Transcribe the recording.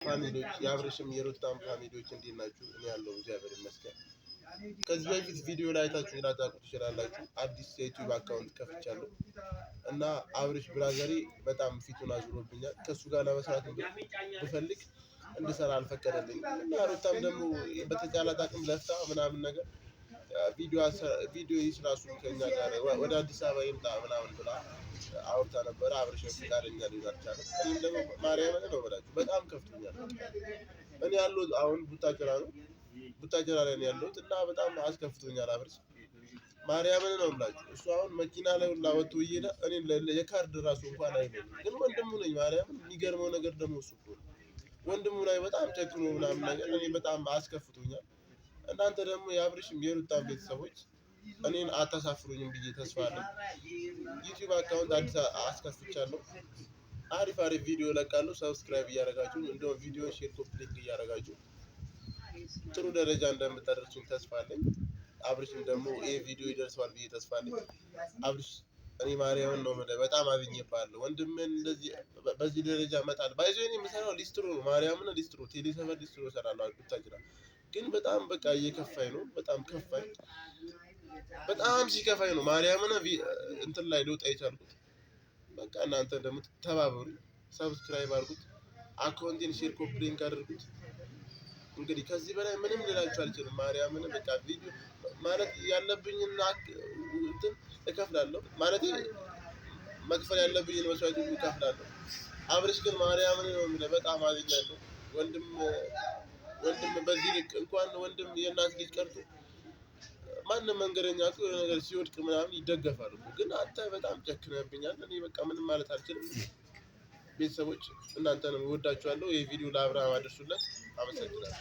ፋሚሊዎች የአብርሽም የሩታም ፋሚሊዎች እንዴት ናችሁ? እኔ ያለው እግዚአብሔር ይመስገን። ከዚህ በፊት ቪዲዮ ላይ አይታችሁ ላታውቁ ትችላላችሁ። አዲስ የዩቲዩብ አካውንት ከፍቻለሁ እና አብርሽ ብራዘሪ በጣም ፊቱን አዙሮብኛል። ከእሱ ጋር ለመስራት ብፈልግ እንድሰራ አልፈቀደልኝም እና ሩታም ደግሞ በተቻላት አቅም ለፍታ ምናምን ነገር ቪዲዮ ይስራ እሱ ከኛ ጋር ወደ አዲስ አበባ ይምጣ ምናምን ብላ አውርታ ነበረ። አብርሽን ፈቃደኛ ሊሆን አልቻለም። እኔም ደግሞ ማርያምን ነው የምላችሁ በጣም ከፍቶኛል። እኔ ያለሁት አሁን ቡታጀራ ነው። ቡታጀራ ላይ ነው ያለሁት እና በጣም አስከፍቶኛል። አብርሽ ማርያምን ነው የምላችሁ እሱ አሁን መኪና ላይ ሁላ ወጥቶ እየሄደ እኔን የካርድ ራሱ እንኳን አይሆንም። ግን ወንድሙ ነኝ ማርያምን። የሚገርመው ነገር ደግሞ እሱ እኮ ነው ወንድሙ ላይ በጣም ጨክኖ ምናምን ነገር እኔ በጣም አስከፍቶኛል። እናንተ ደግሞ የአብርሽም የሩታም ቤተሰቦች እኔን አታሳፍሩኝም ብዬ ተስፋ አለኝ። ዩቲዩብ አካውንት አዲስ አስከፍቻለሁ። አሪፍ ቪዲዮ እለቃለሁ። ሰብስክራይብ እያደረጋችሁ እንደውም ቪዲዮ ሼር ኮፒ ሊንክ እያደረጋችሁ ጥሩ ደረጃ እንደምታደርሱኝ ተስፋ አለኝ። አብርሽም ደግሞ ይሄ ቪዲዮ ይደርሰዋል ብዬ ተስፋ አለኝ። አብርሽ እኔ ማርያምን ነው የምልህ በጣም አዝኜብሃለሁ። ወንድምህን እንደዚህ በዚህ ደረጃ እመጣለሁ ባይዞ እኔ የምሰራው ሊስትሮ ነው። ማርያምን ሊስትሮ ቴሌሰፈር ሊስትሮ እሰራለሁ ቡታጅራ። ግን በጣም በቃ እየከፋኝ ነው። በጣም ከፋኝ። በጣም ሲከፋኝ ነው ማርያምን እንትን ላይ ልወጣ የቻልኩት። በቃ እናንተ ደግሞ ተባበሩ። ሰብስክራይብ አድርጉት። አካውንቴን ሼር ኮፒ ሊንክ አድርጉት። እንግዲህ ከዚህ በላይ ምንም ልላችሁ አልችልም። ማርያምን በቃ ቪዲዮ ማለት ያለብኝን እንትን እከፍላለሁ ማለት መክፈል ያለብኝን መስዋዕት ሁሉ እከፍላለሁ። አብርሽ ግን ማርያምን ነው የምልህ በጣም አዝኛለሁ። ወንድም በዚህ ልክ እንኳን ወንድም የእናት ልጅ ቀርቶ ማንም መንገደኛ እኮ የሆነ ነገር ሲወድቅ ምናምን ይደገፋል እኮ። ግን አንተ በጣም ጨክነህብኛል። እኔ በቃ ምንም ማለት አልችልም። ቤተሰቦች እናንተንም እወዳችኋለሁ። ይሄ ቪዲዮ ለአብርሃም አድርሱለት። አመሰግናለሁ።